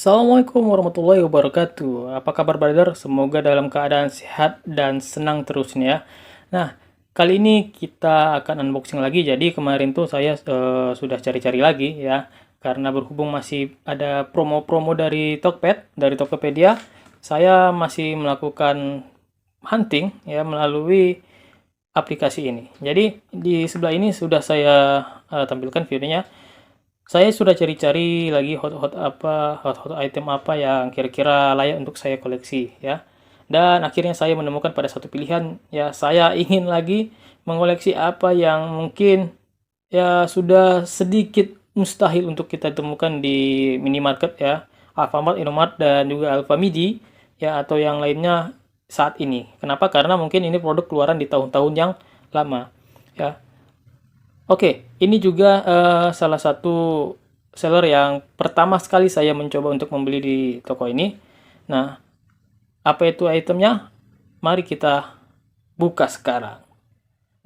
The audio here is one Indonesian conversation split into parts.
Assalamualaikum warahmatullahi wabarakatuh. Apa kabar brother? Semoga dalam keadaan sehat dan senang terus nih ya. Nah, kali ini kita akan unboxing lagi. Jadi kemarin tuh saya sudah cari-cari lagi ya. Karena berhubung masih ada promo-promo dari Tokped, dari Tokopedia, saya masih melakukan hunting ya melalui aplikasi ini. Jadi di sebelah ini sudah saya tampilkan videonya. Saya sudah cari-cari lagi hot-hot item apa yang kira-kira layak untuk saya koleksi ya. Dan akhirnya saya menemukan pada satu pilihan ya, saya ingin lagi mengoleksi apa yang mungkin ya sudah sedikit mustahil untuk kita temukan di minimarket ya, Alfamart, Indomart dan juga Alfamidi ya atau yang lainnya saat ini. Kenapa? Karena mungkin ini produk keluaran di tahun-tahun yang lama ya. Oke, ini juga salah satu seller yang pertama sekali saya mencoba untuk membeli di toko ini. Nah, apa itu itemnya? Mari kita buka sekarang.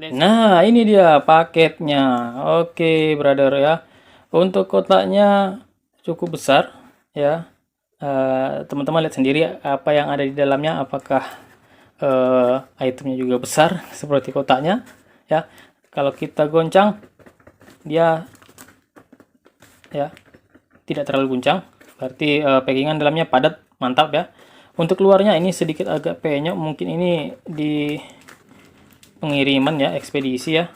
Nah, ini dia paketnya. Oke, brother ya. Untuk kotaknya cukup besar ya. Teman-teman lihat sendiri apa yang ada di dalamnya. Apakah itemnya juga besar seperti kotaknya ya. Kalau kita goncang, dia ya tidak terlalu guncang, berarti packingan dalamnya padat, mantap ya. Untuk luarnya ini sedikit agak penyok, mungkin ini di pengiriman ya, ekspedisi ya,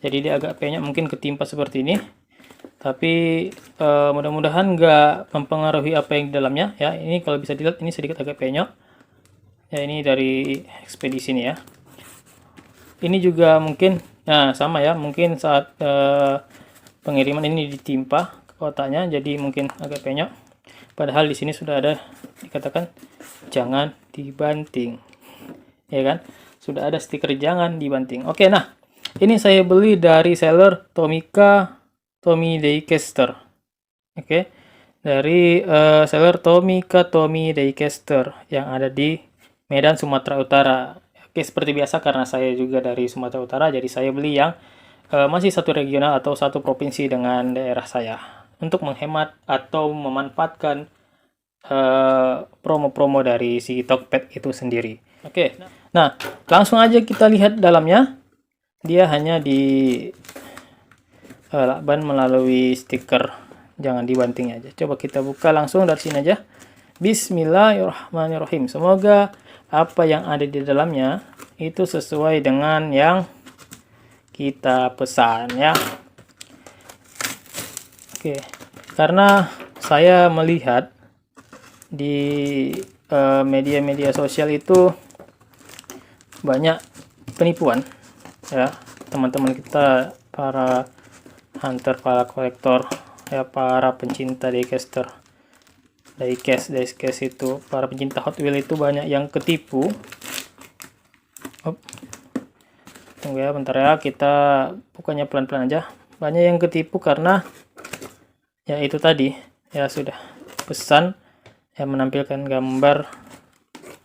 jadi dia agak penyok, mungkin ketimpa seperti ini, tapi mudah-mudahan nggak mempengaruhi apa yang di dalamnya ya. Ini kalau bisa dilihat ini sedikit agak penyok ya, ini dari ekspedisi ini ya. Ini juga mungkin nah sama ya, mungkin saat pengiriman ini ditimpa ke kotaknya, jadi mungkin agak penyok. Padahal di sini sudah ada dikatakan jangan dibanting, ya kan? Sudah ada stiker jangan dibanting. Oke, nah ini saya beli dari seller Tommy Daycaster. Oke, dari seller Tommy Daycaster yang ada di Medan, Sumatera Utara. Oke, seperti biasa karena saya juga dari Sumatera Utara, jadi saya beli yang masih satu regional atau satu provinsi dengan daerah saya untuk menghemat atau memanfaatkan promo-promo dari si Tokped itu sendiri. Oke, nah langsung aja kita lihat dalamnya. Dia hanya di lakban melalui stiker jangan dibanting aja. Coba kita buka langsung dari sini aja. Bismillahirrahmanirrahim. Semoga apa yang ada di dalamnya itu sesuai dengan yang kita pesan ya. Oke, karena saya melihat di media-media sosial itu banyak penipuan ya, teman-teman kita para hunter, para kolektor ya, para pencinta diecast itu, para pencinta Hot Wheels itu banyak yang ketipu. Tunggu ya bentar ya, kita bukanya pelan-pelan aja. Banyak yang ketipu karena ya itu tadi ya, sudah pesan yang menampilkan gambar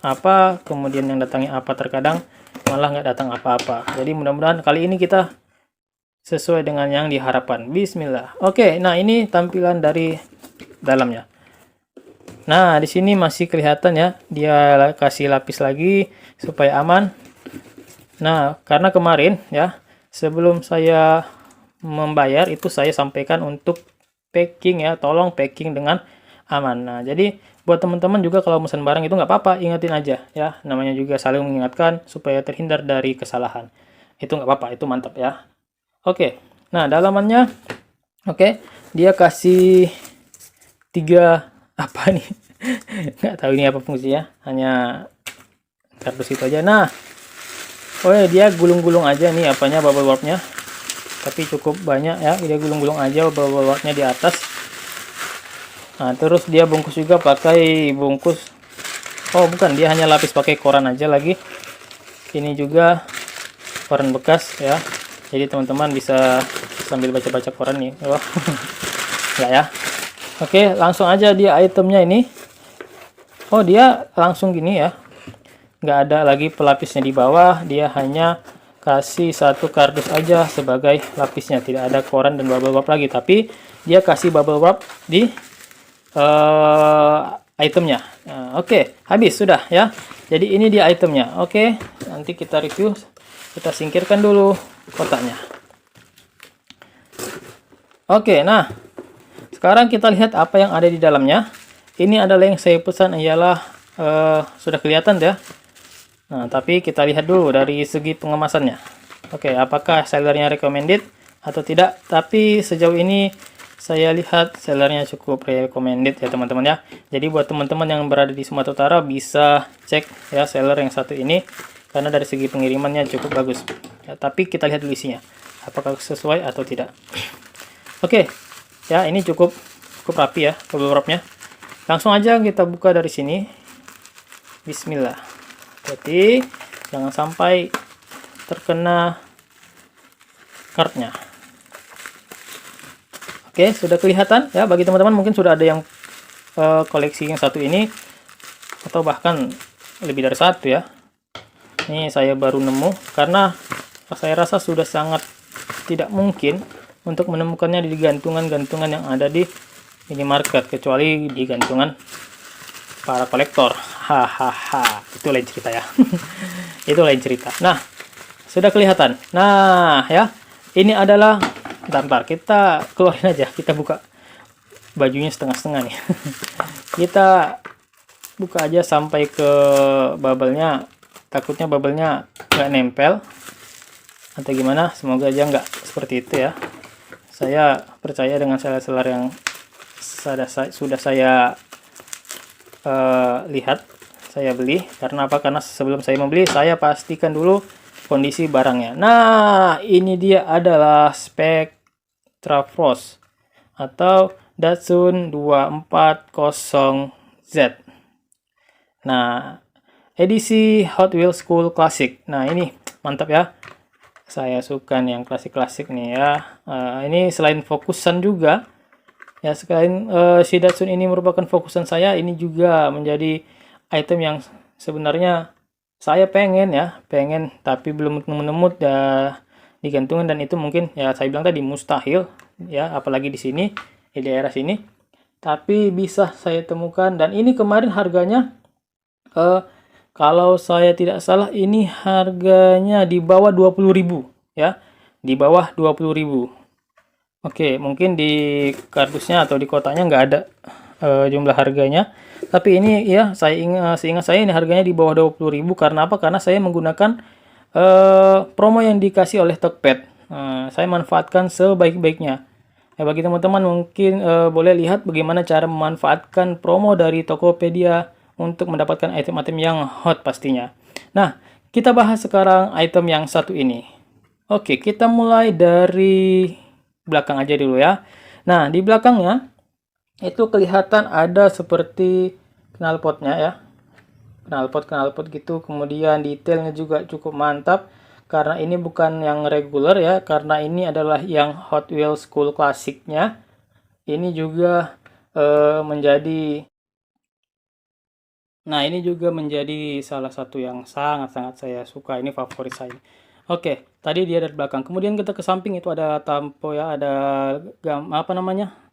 apa, kemudian yang datangnya apa, terkadang malah nggak datang apa-apa. Jadi mudah-mudahan kali ini kita sesuai dengan yang diharapkan. Bismillah. Oke, nah ini tampilan dari dalamnya. Nah, di sini masih kelihatan ya, dia kasih lapis lagi supaya aman. Nah, karena kemarin ya, sebelum saya membayar itu saya sampaikan untuk packing ya, tolong packing dengan aman. Nah, jadi buat teman-teman juga kalau pesan barang itu nggak apa-apa, ingetin aja ya. Namanya juga saling mengingatkan supaya terhindar dari kesalahan. Itu nggak apa-apa, itu mantap ya. Oke, nah dalamannya, oke, dia kasih 3 apa nih? Nggak tahu ini apa fungsinya, hanya kardus itu aja. Nah, oh ya, dia gulung-gulung aja nih apanya, bubble wrapnya, tapi cukup banyak ya, dia gulung-gulung aja bubble wrapnya di atas. Nah, terus dia bungkus juga pakai bungkus, oh bukan, dia hanya lapis pakai koran aja lagi. Ini juga koran bekas ya, jadi teman-teman bisa sambil baca-baca koran nih. Oh. Enggak ya. Oke, langsung aja dia itemnya ini. Oh, dia langsung gini ya, nggak ada lagi pelapisnya di bawah, dia hanya kasih satu kardus aja sebagai lapisnya, tidak ada koran dan bubble wrap lagi, tapi dia kasih bubble wrap di itemnya. Nah, oke, habis sudah ya. Jadi ini dia itemnya. Oke, nanti kita review. Kita singkirkan dulu kotaknya. Oke, nah sekarang kita lihat apa yang ada di dalamnya. Ini adalah yang saya pesan ialah sudah kelihatan ya. Nah, tapi kita lihat dulu dari segi pengemasannya. Oke, apakah sellernya recommended atau tidak? Tapi sejauh ini saya lihat sellernya cukup recommended ya teman-teman ya. Jadi buat teman-teman yang berada di Sumatera Utara bisa cek ya seller yang satu ini karena dari segi pengirimannya cukup bagus. Ya, tapi kita lihat dulu isinya, apakah sesuai atau tidak. Oke, ya ini cukup rapi ya bubble wrapnya. Langsung aja kita buka dari sini. Bismillah. Jadi jangan sampai terkena kartnya. Oke, sudah kelihatan ya bagi teman-teman mungkin sudah ada yang koleksi yang satu ini atau bahkan lebih dari satu ya. Ini saya baru nemu karena saya rasa sudah sangat tidak mungkin untuk menemukannya di gantungan-gantungan yang ada di minimarket kecuali di gantungan para kolektor. Hahaha, itu lain cerita ya. Itu lain cerita. Nah, sudah kelihatan. Nah, ya. Ini adalah bentar, kita keluarin aja. Kita buka bajunya setengah-setengah nih. Kita buka aja sampai ke bubble-nya. Takutnya bubble-nya nggak nempel atau gimana. Semoga aja nggak seperti itu ya. Saya percaya dengan seller-seller yang sudah saya lihat, saya beli. Karena apa? Karena sebelum saya membeli saya pastikan dulu kondisi barangnya. Nah, ini dia adalah Spectra Frost atau Datsun 240Z. Nah, edisi Hot Wheels Cool Classic. Nah, ini mantap ya. Saya suka nih yang klasik-klasik nih ya. Ini selain fokusan juga ya, selain si Datsun ini merupakan fokusan saya, ini juga menjadi item yang sebenarnya saya pengen tapi belum nemu di gantungan, dan itu mungkin ya saya bilang tadi mustahil ya, apalagi di sini di daerah sini. Tapi bisa saya temukan, dan ini kemarin harganya kalau saya tidak salah ini harganya di bawah 20.000 ya, di bawah 20.000. Oke, mungkin di kardusnya atau di kotaknya nggak ada jumlah harganya. Tapi ini ya, seingat saya ini harganya di bawah 20.000 karena apa? Karena saya menggunakan promo yang dikasih oleh Tokped. Saya manfaatkan sebaik-baiknya. Ya, bagi teman-teman mungkin boleh lihat bagaimana cara memanfaatkan promo dari Tokopedia untuk mendapatkan item-item yang hot pastinya. Nah, kita bahas sekarang item yang satu ini. Oke, kita mulai dari belakang aja dulu ya. Nah, di belakangnya itu kelihatan ada seperti knalpotnya ya, knalpot gitu. Kemudian detailnya juga cukup mantap karena ini bukan yang regular ya, karena ini adalah yang Hot Wheels Cool Classic-nya. Ini juga ini juga menjadi salah satu yang sangat-sangat saya suka. Ini favorit saya. Oke, tadi dia dari belakang. Kemudian kita ke samping itu ada tampo ya, ada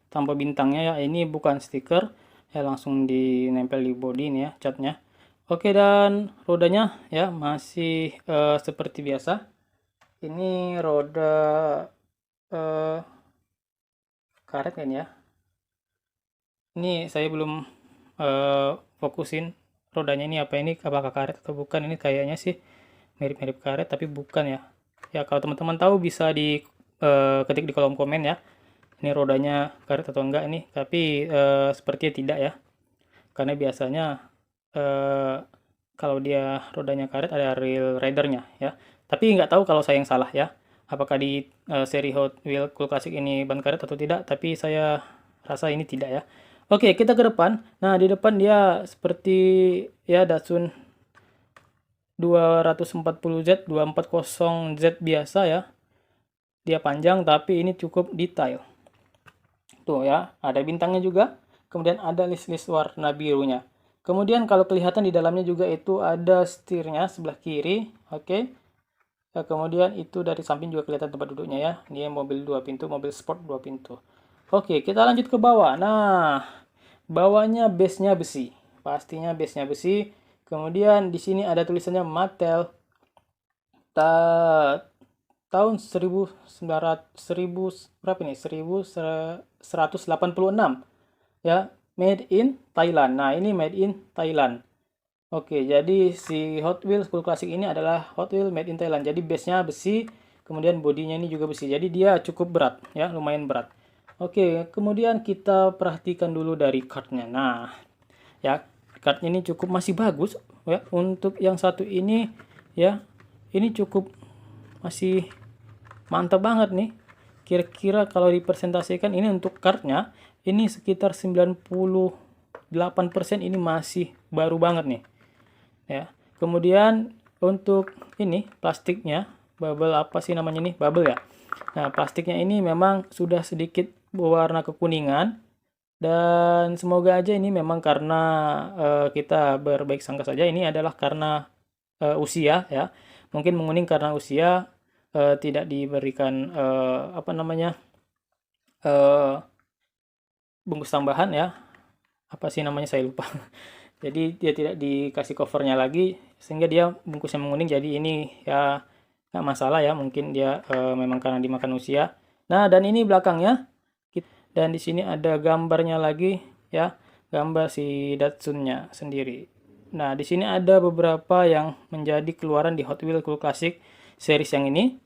tampo bintangnya ya. Ini bukan stiker ya, langsung dinempel di body ini ya catnya. Oke, dan rodanya ya masih seperti biasa. Ini roda karet kan ya. Ini saya belum fokusin rodanya ini apakah karet atau bukan. Ini kayaknya sih mirip-mirip karet tapi bukan ya. Ya, kalau teman-teman tahu bisa di ketik di kolom komen ya. Ini rodanya karet atau enggak ini, tapi sepertinya tidak ya. Karena biasanya kalau dia rodanya karet ada real ridernya ya. Tapi nggak tahu kalau saya yang salah ya. Apakah di seri Hot Wheels Cool Classic ini ban karet atau tidak, tapi saya rasa ini tidak ya. Oke, kita ke depan. Nah, di depan dia seperti ya Datsun 240Z, 240Z biasa ya. Dia panjang tapi ini cukup detail. Tuh ya, ada bintangnya juga. Kemudian ada list-list warna birunya. Kemudian kalau kelihatan di dalamnya juga itu ada setirnya sebelah kiri. Oke. Ya, kemudian itu dari samping juga kelihatan tempat duduknya ya. Ini mobil 2 pintu, mobil sport 2 pintu. Oke, kita lanjut ke bawah. Nah, bawahnya base-nya besi. Pastinya base-nya besi. Kemudian di sini ada tulisannya Mattel tahun 1900 berapa nih? 1186 ya, made in Thailand. Nah, ini made in Thailand. Oke, jadi si Hot Wheels Cool Classic ini adalah Hot Wheels made in Thailand. Jadi base-nya besi, kemudian bodinya ini juga besi. Jadi dia cukup berat ya, lumayan berat. Oke, kemudian kita perhatikan dulu dari cardnya. Nah, ya, cardnya ini cukup masih bagus ya. Untuk yang satu ini ya, ini cukup masih mantap banget nih. Kira-kira kalau dipresentasikan ini untuk cardnya ini sekitar 98% ini masih baru banget nih ya. Kemudian untuk ini plastiknya, bubble apa sih namanya nih, bubble ya. Nah, plastiknya ini memang sudah sedikit berwarna kekuningan, dan semoga aja ini memang karena kita berbaik sangka saja, ini adalah karena usia ya. Mungkin menguning karena usia, tidak diberikan apa namanya, bungkus tambahan ya. Apa sih namanya, saya lupa. Jadi dia tidak dikasih covernya lagi, sehingga dia bungkusnya menguning. Jadi ini ya nggak masalah ya, mungkin dia memang karena dimakan usia. Nah, dan ini belakangnya, dan di sini ada gambarnya lagi ya, gambar si Datsunnya sendiri. Nah, di sini ada beberapa yang menjadi keluaran di Hot Wheels Cool Classic series yang ini.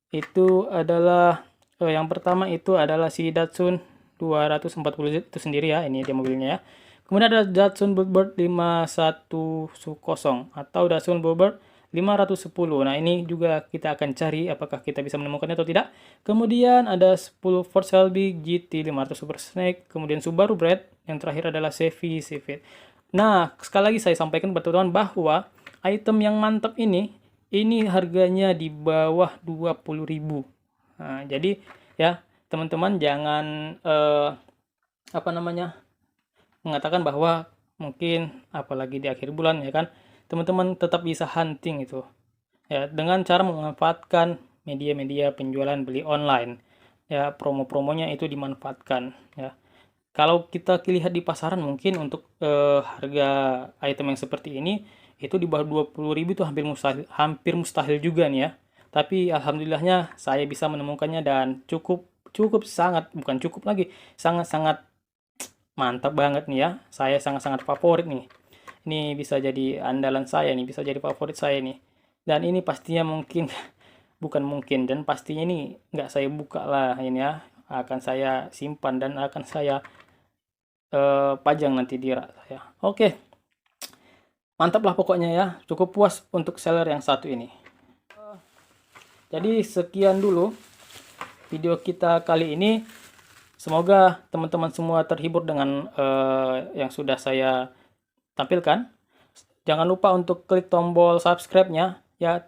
Itu adalah yang pertama itu adalah si Datsun 240 itu sendiri ya, ini dia mobilnya ya. Kemudian ada Datsun Bluebird 510 atau Datsun Bluebird 510. Nah, ini juga kita akan cari apakah kita bisa menemukannya atau tidak. Kemudian ada 10 Ford Shelby GT 500 Super Snake, kemudian Subaru Bread, yang terakhir adalah Chevy Civic. Nah, sekali lagi saya sampaikan kepada teman-teman bahwa item yang mantap ini harganya di bawah 20.000. Nah, jadi ya, teman-teman jangan apa namanya, mengatakan bahwa mungkin apalagi di akhir bulan ya kan, teman-teman tetap bisa hunting itu ya dengan cara memanfaatkan media-media penjualan beli online ya, promo-promonya itu dimanfaatkan ya. Kalau kita lihat di pasaran mungkin untuk harga item yang seperti ini itu di bawah 20.000 itu hampir mustahil juga nih ya. Tapi alhamdulillahnya saya bisa menemukannya dan cukup cukup sangat, bukan cukup lagi, sangat-sangat mantap banget nih ya. Saya sangat-sangat favorit nih. Ini bisa jadi andalan saya nih, bisa jadi favorit saya nih. Dan ini pastinya mungkin, bukan mungkin, dan pastinya ini nggak saya buka lah ini ya. Akan saya simpan dan akan saya pajang nanti di rak saya. Oke, mantap lah pokoknya ya. Cukup puas untuk seller yang satu ini. Jadi sekian dulu video kita kali ini. Semoga teman-teman semua terhibur dengan yang sudah saya tampilkan. Jangan lupa untuk klik tombol subscribe-nya ya,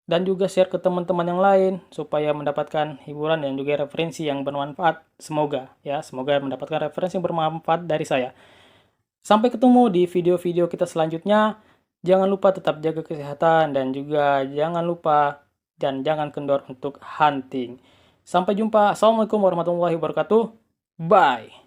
dan juga share ke teman-teman yang lain supaya mendapatkan hiburan dan juga referensi yang bermanfaat. Semoga ya, semoga mendapatkan referensi yang bermanfaat dari saya. Sampai ketemu di video-video kita selanjutnya. Jangan lupa tetap jaga kesehatan dan juga jangan lupa dan jangan kendor untuk hunting. Sampai jumpa. Assalamualaikum warahmatullahi wabarakatuh. Bye.